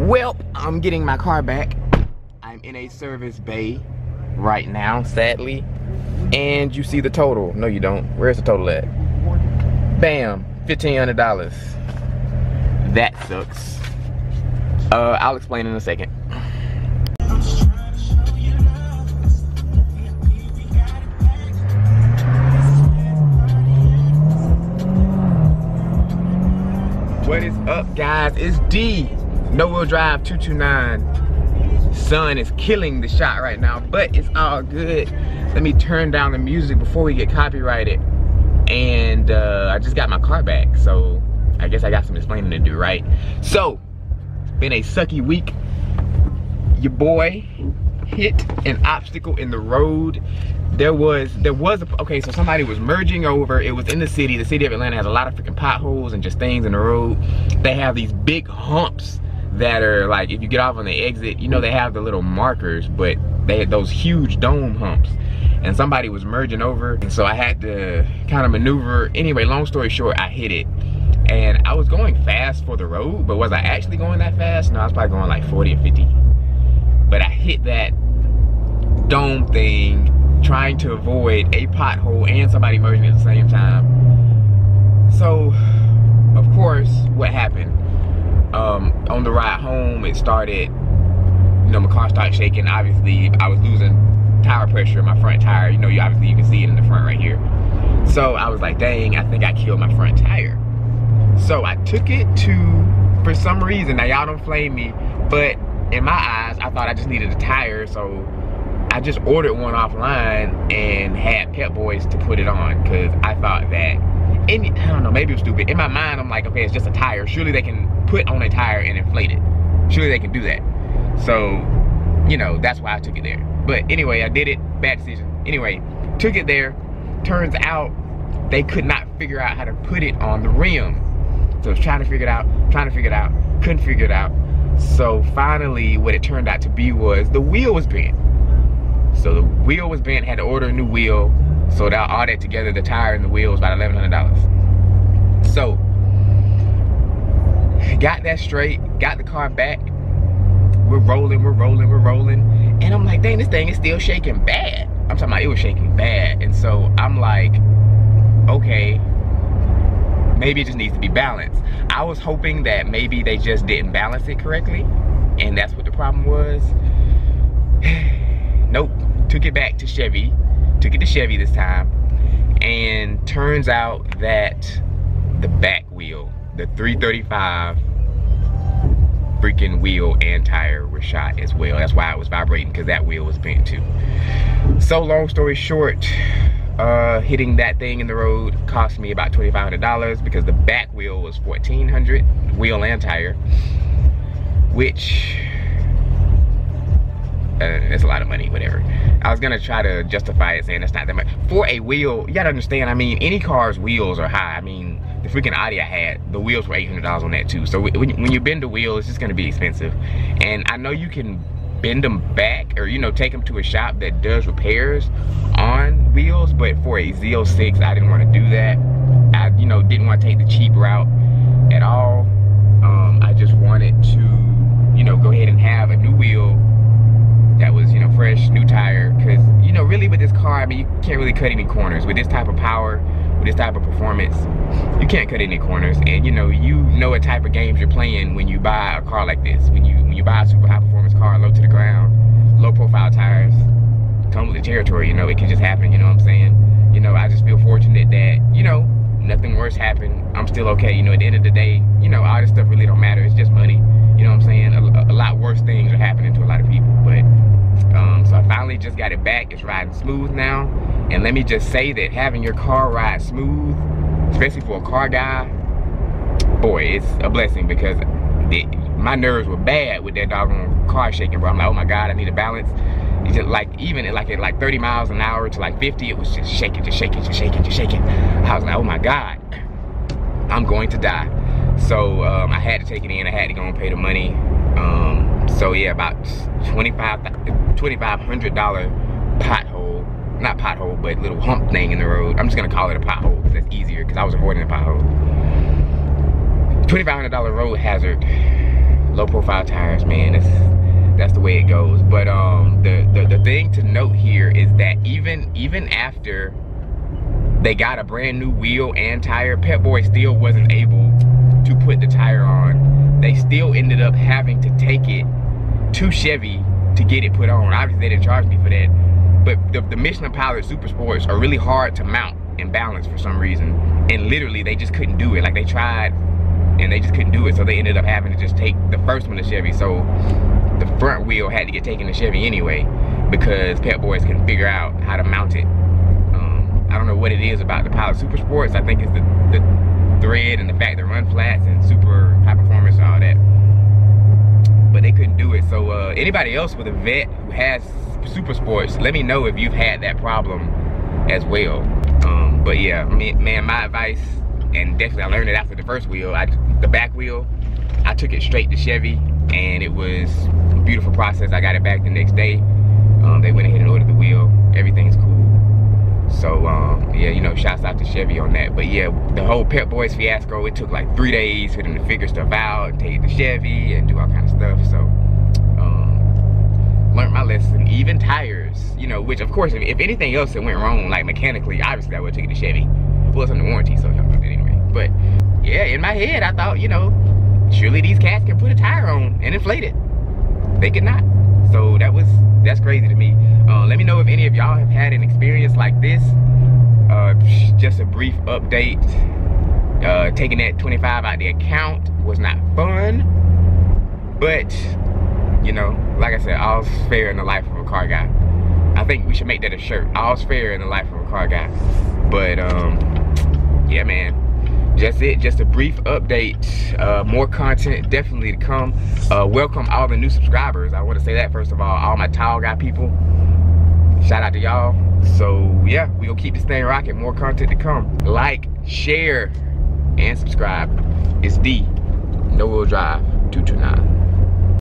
Well, I'm getting my car back. I'm in a service bay right now, sadly. And you see the total. No, you don't. Where's the total at? Bam, $1,500. That sucks. I'll explain in a second. What is up, guys? It's D. No Wheel Drive 229. Sun is killing the shot right now, but it's all good. Let me turn down the music before we get copyrighted. And I just got my car back, so I guess I got some explaining to do, right? So, it's been a sucky week. Your boy hit an obstacle in the road. Okay, so somebody was merging over. It was in the city. The city of Atlanta has a lot of freaking potholes and just things in the road. They have these big humps that are like, if you get off on the exit, you know they have the little markers, but they had those huge dome humps. And somebody was merging over, and so I had to kind of maneuver. Anyway, long story short, I hit it. And I was going fast for the road, but was I actually going that fast? No, I was probably going like 40 or 50. But I hit that dome thing, trying to avoid a pothole and somebody merging at the same time. So, of course, what happened? On the ride home, it started, you know, my car started shaking. Obviously, I was losing tire pressure in my front tire. You know, obviously you can see it in the front right here. So I was like, dang, I think I killed my front tire. So I took it to, for some reason, now y'all don't flame me, but in my eyes, I thought I just needed a tire, so I just ordered one offline and had Pep Boys to put it on, because I thought that, I don't know, maybe it was stupid. In my mind, I'm like, okay, it's just a tire. Surely they can put on a tire and inflate it. Surely they can do that. So, you know, that's why I took it there. But anyway, I did it, bad decision. Anyway, took it there. Turns out they could not figure out how to put it on the rim. So I was trying to figure it out, couldn't figure it out. So finally, what it turned out to be was the wheel was bent. So the wheel was bent, had to order a new wheel. So that all that together, the tire and the wheel was about $1,100. So, got that straight, got the car back. We're rolling. And I'm like, dang, this thing is still shaking bad. I'm talking about it was shaking bad. And so I'm like, okay, maybe it just needs to be balanced. I was hoping that maybe they just didn't balance it correctly, and that's what the problem was. Nope, took it back to Chevy. Took it to Chevy this time, and turns out that the back wheel, the 335 freaking wheel and tire were shot as well. That's why it was vibrating, because that wheel was bent too. So long story short, hitting that thing in the road cost me about $2,500, because the back wheel was $1,400, wheel and tire, which it's a lot of money, whatever. I was gonna try to justify it saying that's not that much. For a wheel, you gotta understand, I mean, any car's wheels are high. I mean, the freaking Audi I had, the wheels were $800 on that too. So when you bend the wheel, it's just gonna be expensive. And I know you can bend them back, or, you know, take them to a shop that does repairs on wheels, but for a Z06, I didn't wanna do that. I, you know, didn't wanna take the cheap route at all. I just wanted to, you know, go ahead and have a new wheel that was, you know, fresh, new tire, because, you know, really with this car, I mean, you can't really cut any corners. With this type of power, with this type of performance, you can't cut any corners. And you know what type of games you're playing when you buy a car like this. When you buy a super high performance car, low to the ground, low profile tires, come with the territory, you know, it can just happen, you know what I'm saying? You know, I just feel fortunate that, you know, nothing worse happened. I'm still okay. You know, at the end of the day, you know, all this stuff really don't matter. It's just money. You know what I'm saying? A lot worse things are happening to a lot of people. But so I finally just got it back. It's riding smooth now. And let me just say that having your car ride smooth, especially for a car guy, boy, it's a blessing, because my nerves were bad with that doggone car shaking, bro. I'm like, oh my God, I need a balance. It's just like, even at like 30 miles an hour to like 50, it was just shaking. I was like, oh my God, I'm going to die. So I had to take it in. I had to go and pay the money. So yeah, about $2,500 pothole, not pothole, but little hump thing in the road. I'm just gonna call it a pothole because that's easier, because I was avoiding a pothole. $2,500 road hazard low profile tires, man. That's the way it goes. But the thing to note here is that even after they got a brand new wheel and tire, Pep Boy still wasn't able to put the tire on. They still ended up having to take it to Chevy to get it put on. Obviously they didn't charge me for that, but the Michelin Pilot Super Sports are really hard to mount and balance for some reason, and literally they just couldn't do it. Like, they tried and they just couldn't do it, so they ended up having to just take the first one to Chevy. So the front wheel had to get taken to Chevy anyway, because Pep Boys couldn't figure out how to mount it. I don't know what it is about the Pilot Super Sports. I think it's the thread and the fact that run flats and super high performance and all that, but they couldn't do it. So anybody else with a Vette who has Super Sports, let me know if you've had that problem as well. But yeah, man, my advice, and definitely I learned it after the first wheel, the back wheel, I took it straight to Chevy, and it was a beautiful process. I got it back the next day. They went ahead and ordered the wheel. Everything's cool. So yeah, you know, shouts out to Chevy on that. But yeah, the whole Pep Boys fiasco, it took like 3 days for them to figure stuff out and take it to Chevy and do all kind of stuff. So learned my lesson. Even tires, you know, which of course, if anything else that went wrong, like mechanically, obviously I would take it to Chevy. It was under warranty, so y'all know that anyway. But yeah, in my head I thought, you know, surely these cats can put a tire on and inflate it. They could not. So that's crazy to me. Let me know if any of y'all have had an experience like this. Just a brief update. Taking that 25 out the account was not fun, but you know, like I said, all's fair in the life of a car guy. I think we should make that a shirt. All's fair in the life of a car guy. But yeah, man, just it. Just a brief update. More content definitely to come. Welcome all the new subscribers. I want to say that first of all my tile guy people. Shout out to y'all. So yeah, we'll keep this thing rocking. More content to come. Like, share, and subscribe. It's D No Wheel Drive 229.